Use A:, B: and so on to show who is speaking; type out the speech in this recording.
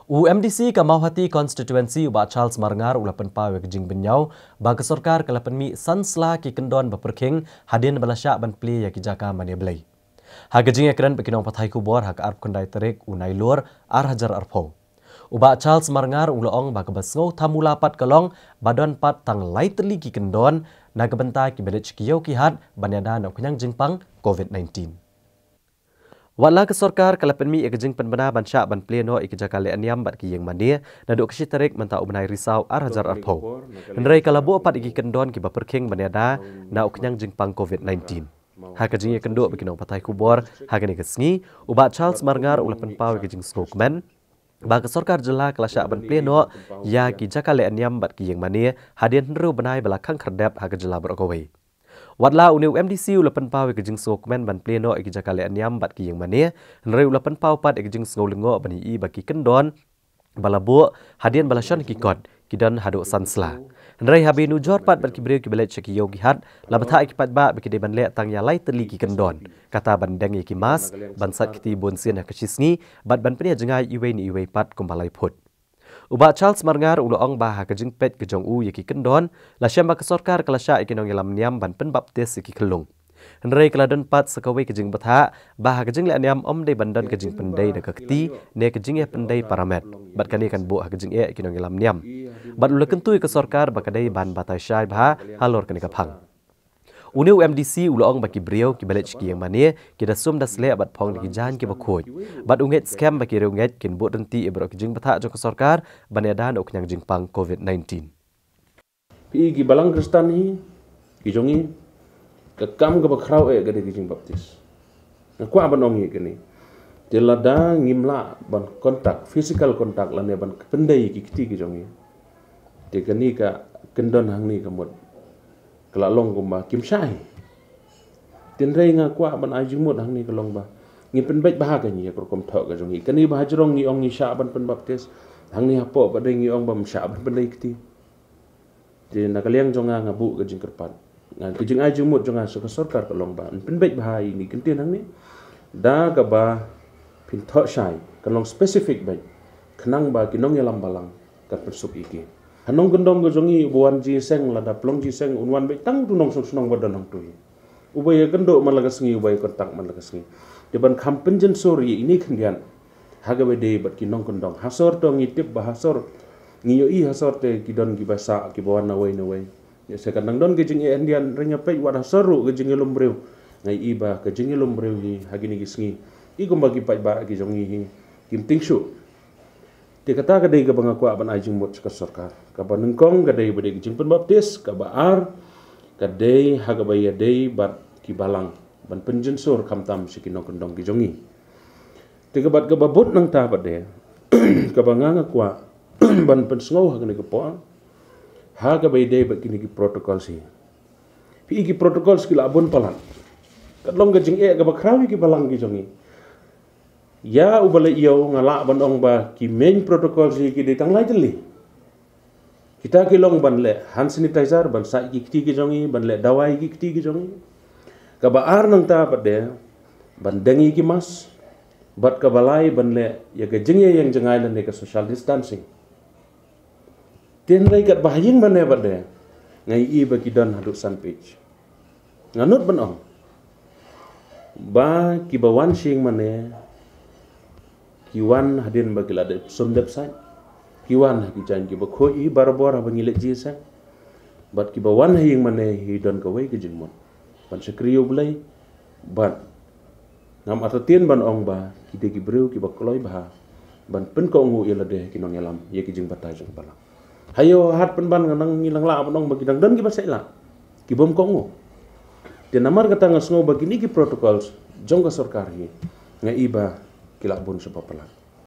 A: UMDC Kamauhati Constituency Ubak Charles Marngar ulapan pawe kejing benyau bagi sorkar kelapan mi sansla ki kendon beperking hadin balasyak ban pli ya ki jaka mane blai. Ha kejing ekran bekinong pathai kubor ha arp kendai terik unai lur ar hajar arpo. Ubak Charles Marngar uloong bagi basngau tamula pat kalong badon pat tang lai terli ki kendon naga bentai ki belit kiyau ki had banyada nak kenyang jingpang COVID-19. Wala ke sorkar kalapan mi ekejing penbena bansyak ban pleno ikejaka le aniam bat ki yang mania naduk kesi tarik menta ubnai risau ar hajar arpo. Hendrai kalabu apat iki kendon ki baperking banyada nak kenyang jingpang COVID-19. Ha kejing kenduk bekinong patai kubor ha kene kesngi ubat Charles Marngar ulapan pau ekejing skokmen bagi sorkar jela kelasyak ban pleno ya ki jaka le aniam bat ki yang mania hadian hendru benai belakang kerdep ha kejela berokawai. Wadla uniu MDC ulapan pau ekejing skokmen ban pleno ikejaka le aniam bat ki yang mania hendrai ulapan pau pat ekejing skaulengo bani i bagi kendon balabu hadian balasyan ki kod kidan haduk sansla. Hendrai habi nujor pat bat ki breu ki belet ceki yo ki had labata ki pat ba baki de ban le tang ya lai terli ki kendon kata ban deng ki mas ban sat kiti bonsian ha kesisngi bat ban penia jengai iwe ni iwe pat kumbalai put. Ubat Charles Marngar uloong bah kejing pet kejong u yaki kendon la syamba ke sorkar kelasya ikinong yalam niam ban pen baptis yaki kelung. Hendrai keladon pat sekawe kejing betha bah kejing le niam om de bandan kejing pendai de kekti ne kejing e pendai paramet bat kani kan bu kejing e ikinong yalam niam. Bat ule kentui ke sorkar bakadai ban batai syai bah halor kani kapang. Uniu MDC uloong baki brio ki belet ki yang mania kita sum das le bat phong ki jan ki bakoi bat unget scam baki reunget kin bu denti ibro ki jing batha jong sorkar baneda ok nyang jingpang COVID-19
B: pi ki balang kristan hi ki jongi ke kam ke bakrau e gade ki jing baptis na kwa banong hi kini jelada ngimla ban kontak physical kontak lane ban pendai ki kiti ki jongi te kani ka kendon hang ni kamot kelalong kumba kim syai tinrei nga kwa ban ajimut hang ni kelong ba ngi penbet bahaga ni ko kom thok ga jongi kani ba hajrong ni ong ni sya ban pen baptis hang ni hapo ba dei ngi ong bam sya ban pendai kiti je na kaliang jonga ngabu ga jing kerpat nga ki jing ajimut jonga so sorkar kelong ba penbet bahai ni kentin hang ni da ga ba pin thok syai kelong specific ba kenang ba kinong yalam balang ka persuk iki hanong gendong go jongi buan ji seng lada plong ji seng unwan be tang tu nong sonong badan nong tui ubay gendo malagas ngi ubay kontak malagas ngi deban kampenjen sori ini kendian haga bede bat kinong gendong hasor to ngi tip bahasor ngi yo i hasor te kidon gi basa ki bawan nawai ya sekadang don ge jing endian renya pe wat hasoru ge jing lombreu ngai iba ke jing lombreu hi hagini gi sngi i gombagi pai ba gi jongi hi kim tingshu dia kata kadai ke bangaku aban ajing mot ke sorkar ka banengkong kadai bade ke jingpen baptis ka baar kadai haga baya dei bat ki balang ban penjensur kamtam sikino kendong ki jongi dia bat ke babut nang ta bade ka banganga kwa ban pensngau haga ne ke po haga baya dei bat kini ki protokol si pi ki protokol skila abun palan kadlong ke jing e ka bakrawi ki balang ki jongi ya ubale iyo ngala banong ba ki main protokol si ki ditang lai jeli kita ki long ban le hand sanitizer ban sa ki kiti ki jongi ban le dawai ki kiti ki jongi ka baar nang ta pade ban dengi ki mas bat ka balai ban le ya ke jengye yang jengai lan ka social distancing ten lai kat bahaying ban ne pade ngai i ba ki don haduk san page nganut banong ba ki bawan sing mane kiwan hadin bagila de sumdep sai kiwan ki jan ki bakhoi barbor ha bangile ji sa bat ki bawan hing mane hi don ka wei ki jingmon ban sekriyo bulai ban ngam atatien ban ong ba ki de ki breu ki bakloi ba ban pen ko ngu ila de ki nong yalam ye ki jing batai jang bala hayo hat pen ban ngang ngilang la ban ong bagi dang dan ki basela ki bom ko ngu de namar kata ngasngo bagi ni ki protocols jong ka sarkar hi ngai iba kilabun sa papalan.